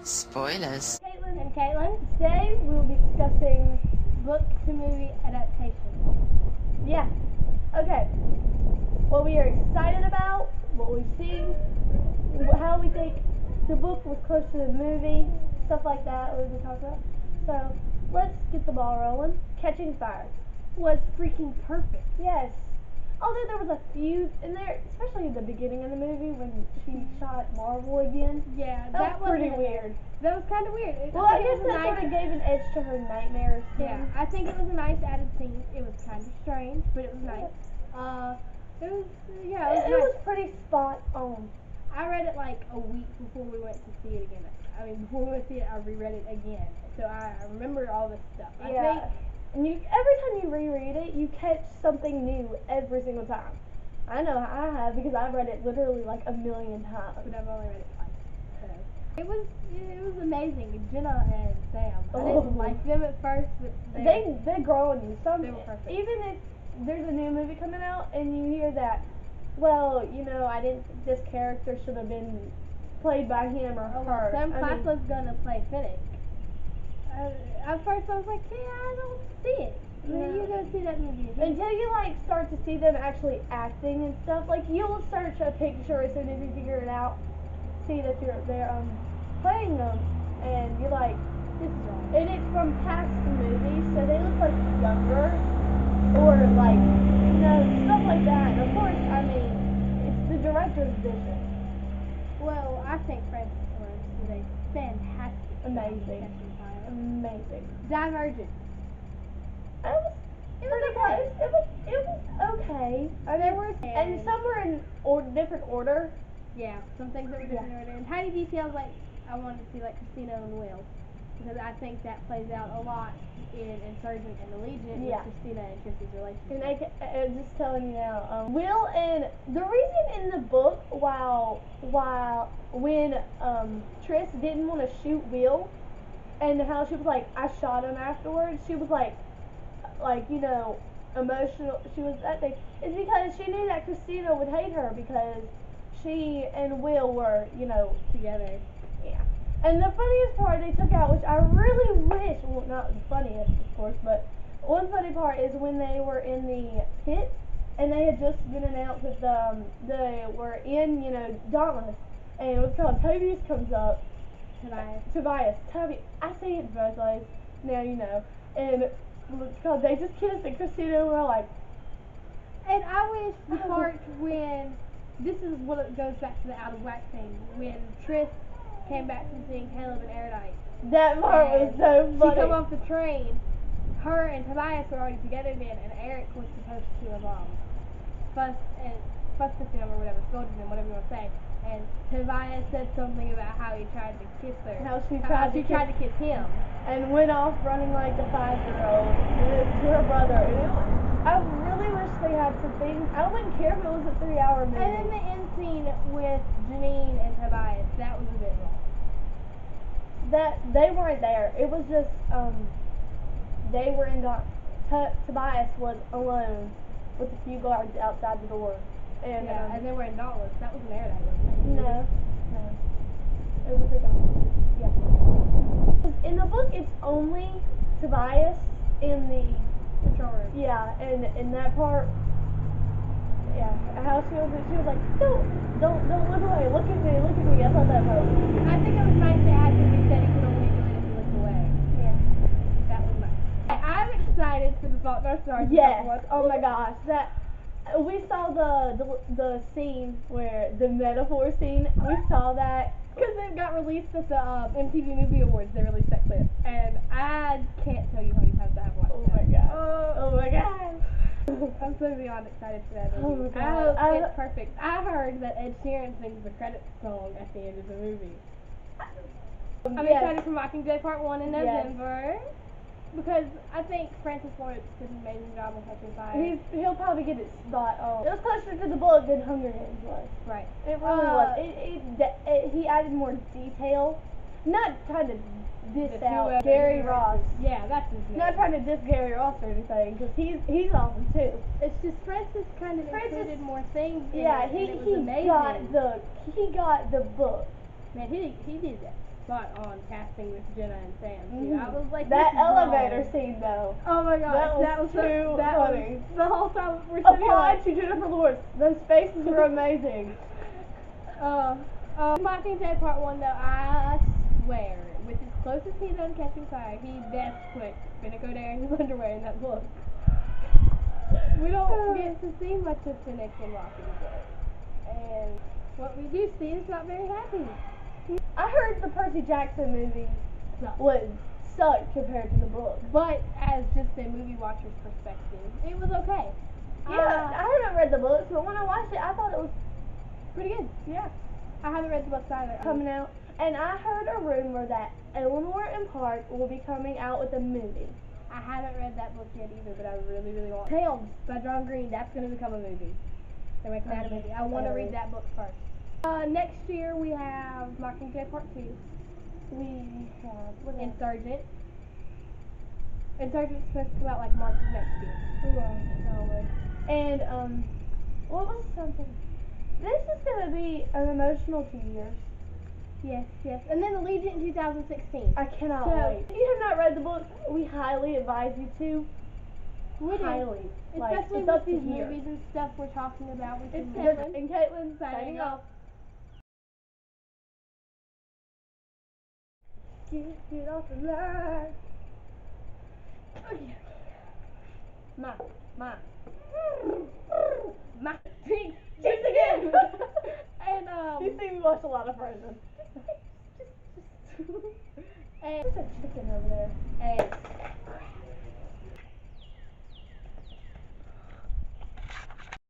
Spoilers. Kaitlyn and Kaitlyn. Today we will be discussing book to movie adaptations. Yeah. Okay. What we are excited about, what we've seen, how we think the book was close to the movie, stuff like that we'll be talking about. So let's get the ball rolling. Catching Fire was freaking perfect. Yes. Although there was a few in there, especially in the beginning of the movie when she shot Marvel again. Yeah, that was pretty weird. That was kind of weird. Well, I guess that sort of gave an edge to her nightmares. Yeah, I think it was a nice added scene. It was kind of strange, but it was nice. It was nice. Pretty spot on. I read it like a week before we went to see it again. Before we went to see it, I reread it again, so I remember all this stuff. I think. And every time you reread it, you catch something new every single time. I know I have because I've read it literally like a million times. But I've only read it twice. So it was amazing. Jenna and Sam. I didn't like them at first, but they grow on you. They were perfect. Even if there's a new movie coming out and you hear that, well, I didn't think this character should have been played by him or her. Sam Claflin's gonna play Finnick. At first I was like, I don't see it. And then you go see that movie. Until you start to see them actually acting and stuff, you'll search a picture as soon as you figure it out, see that they're playing them, and you're like, this is wrong. And it's from past movies, so they look like younger, or stuff like that. And of course, it's the director's vision. Well, I think Francis Lawrence is a fantastic, amazing. Divergent. It was pretty close. It was okay. And some were in different order. Yeah, some things that were different order. And tiny details I wanted to see Christina and Will, because I think that plays out a lot in Insurgent and Allegiant with Christina and Tris's relationship. And I'm just telling you now, Will and the reason in the book when Tris didn't want to shoot Will. And how she was like, I shot him afterwards. She was emotional. She was that thing. It's because she knew that Christina would hate her because she and Will were, together. Yeah. And the funniest part they took out, which I really wish, well, not the funniest, of course, but one funny part is when they were in the pit and they had just been announced that they were in, Dauntless. And it was called Tobias comes up. Tobias. I say it both ways. Now you know. And because they just kissed and Christina were like. And I wish the part when this is what it goes back to the out of whack thing when Tris came back from seeing Caleb and Erudite. That part was so funny. She come off the train. Her and Tobias were already together then, and Eric was supposed to have fussed with him or whatever, scolded him, whatever you want to say. And Tobias said something about how he tried to kiss her. How she tried to kiss him. And went off running like a 5-year-old to her brother. I really wish they had something. I wouldn't care if it was a 3-hour movie. And then the end scene with Janine and Tobias, that was a bit wrong. They weren't there. It was just, they were in Tobias was alone with a few guards outside the door. And they were in Dauntless. That was an Erudite, wasn't it? No. It was a Dauntless. Yeah. In the book, it's only Tobias in the control room. Yeah, and in that part, how she was like, don't look away, look at me. I thought that part was cute. I think it was nice to add because he said he could only do it if he looked away. Yeah. That was nice. I'm excited for the Fault in Our Stars. Yes. Oh my gosh. We saw the scene where the metaphor scene. We saw that because it got released at the MTV Movie Awards. They released that clip, and I can't tell you how many times I've watched that. Oh my god! I'm so beyond excited for that movie. Oh my god! I hope it's perfect. I heard that Ed Sheeran sings the credits song at the end of the movie. I'm excited for Mockingjay Part 1 in November. Because I think Francis Lawrence did an amazing job on Catching Fire. He'll probably get it spot on. It was closer to the book than Hunger Games was. Right. It really was. He added more detail. Not trying to diss out Gary Ross. Yeah, that's his name. Not trying to diss Gary Ross or anything, because he's awesome too. It's just Francis kind of included more things. Yeah, he got the book. Man, he did that spot on casting with Jenna and Sam too. I was like, that this is elevator wrong. scene though. Oh my gosh, That was too funny. The whole time we're sitting here Applaud like, to Jennifer Lawrence. Those faces were amazing. Mockingjay Part 1 though, I swear, with as close as he's on Catching Fire, he best put Finnick O'Dare in his underwear in that book. We don't get to see much of Finnick in Mockingjay. And what we do see is not very happy. I heard the Percy Jackson movie So, sucked compared to the book. but as just a movie watcher's perspective, it was okay. Yeah, I haven't read the books, but when I watched it, I thought it was Pretty good. yeah I haven't read the books either. coming out. And I heard a rumor that Eleanor and Park will be coming out with a movie. I haven't read that book yet either, but I really, really want. Tales by John Green. That's going to become a movie. They're making that a movie. I want to read that book first. Next year we have Mockingjay Part 2. We have Insurgent. Insurgent's supposed to come out like March of next year. And what was something? This is gonna be an emotional 2 years. Yes, yes. And then Allegiant in 2016. I cannot So- wait. If you have not read the book, we highly advise you to. Especially it's with up to these here. movies and stuff we're talking about. We It's can Kaitlyn and Kaitlyn signing off. Get off the line. Okay. Ma. Jinx again. And You see me watch a lot of Frozen. and There's a chicken over there. and